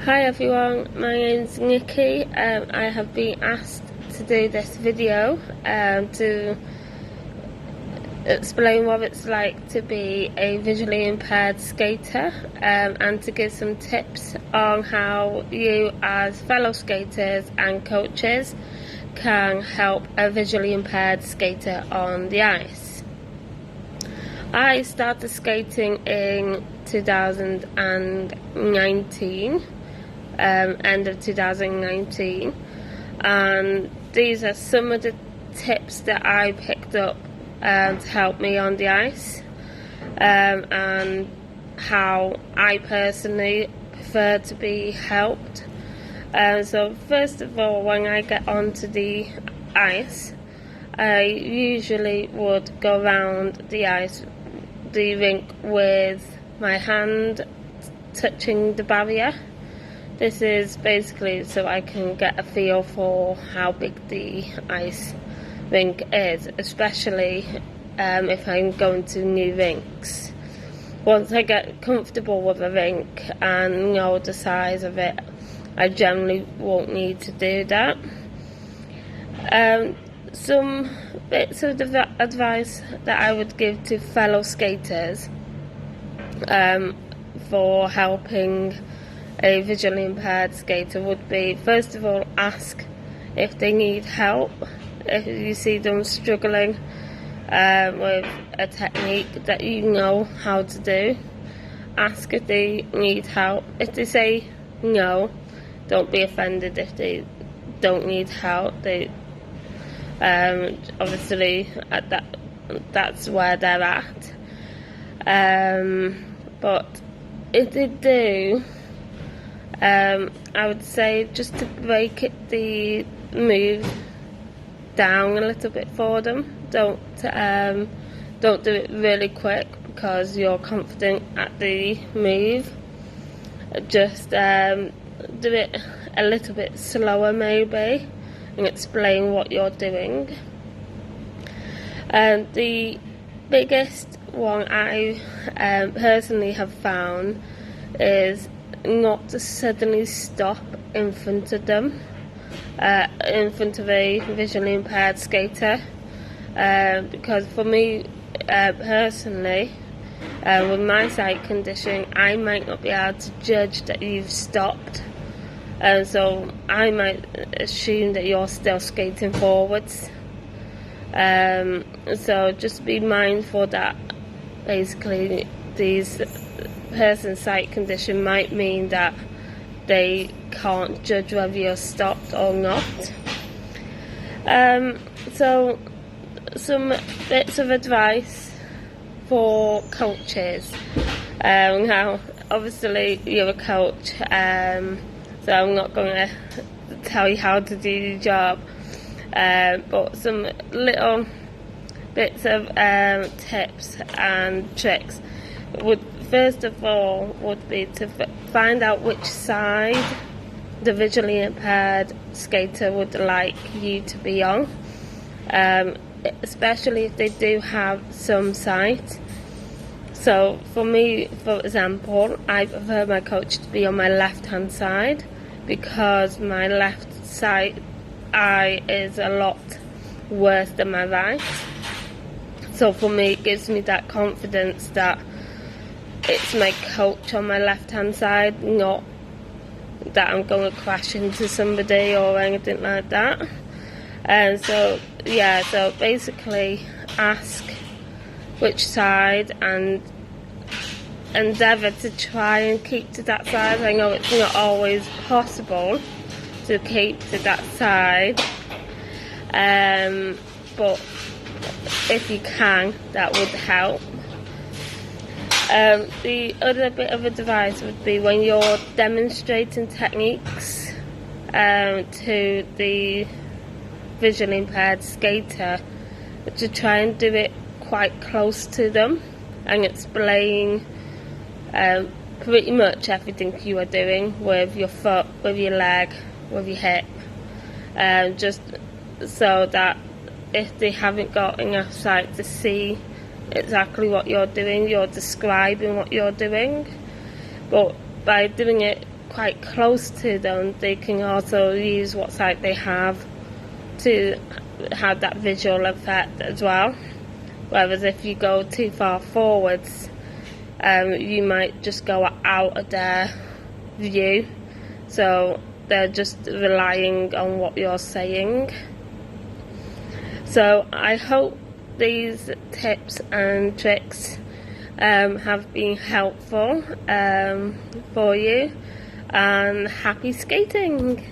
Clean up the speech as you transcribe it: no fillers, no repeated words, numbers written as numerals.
Hi everyone, my name's Nikki. I have been asked to do this video to explain what it's like to be a visually impaired skater and to give some tips on how you as fellow skaters and coaches can help a visually impaired skater on the ice. I started skating in 2019. End of 2019, and these are some of the tips that I picked up to help me on the ice, and how I personally prefer to be helped. So first of all, when I get onto the ice, I usually would go around the rink with my hand touching the barrier. This is basically so I can get a feel for how big the ice rink is, especially if I'm going to new rinks. Once I get comfortable with a rink and know the size of it, I generally won't need to do that. Some bits of the advice that I would give to fellow skaters for helping a visually impaired skater would be, first of all, ask if they need help. If you see them struggling with a technique that you know how to do, ask if they need help. If they say no, don't be offended if they don't need help. They obviously that's where they're at. But if they do, I would say just to break the move down a little bit for them. Don't do it really quick because you're confident at the move. Just do it a little bit slower maybe, and explain what you're doing. The biggest one I personally have found is not to suddenly stop in front of them, in front of a visually impaired skater, because for me personally, with my sight condition, I might not be able to judge that you've stopped, and so I might assume that you're still skating forwards. So just be mindful that basically these person's sight condition might mean that they can't judge whether you're stopped or not. So some bits of advice for coaches. Now obviously you're a coach, so I'm not going to tell you how to do your job, but some little bits of tips and tricks would first of all would be to find out which side the visually impaired skater would like you to be on, especially if they do have some sight. So for me, for example, I prefer my coach to be on my left hand side because my left side eye is a lot worse than my right. So for me, it gives me that confidence that it's my coach on my left hand side, not that I'm going to crash into somebody or anything like that. And so yeah, so basically ask which side and endeavour to try and keep to that side. I know it's not always possible to keep to that side, but if you can, that would help. The other bit of advice would be when you're demonstrating techniques to the visually impaired skater, to try and do it quite close to them and explain pretty much everything you are doing with your foot, with your leg, with your hip, just so that if they haven't got enough sight to see exactly what you're doing, you're describing what you're doing. But by doing it quite close to them, they can also use what side they have to have that visual effect as well. Whereas if you go too far forwards, you might just go out of their view, so they're just relying on what you're saying. So I hope these tips and tricks have been helpful for you, and happy skating!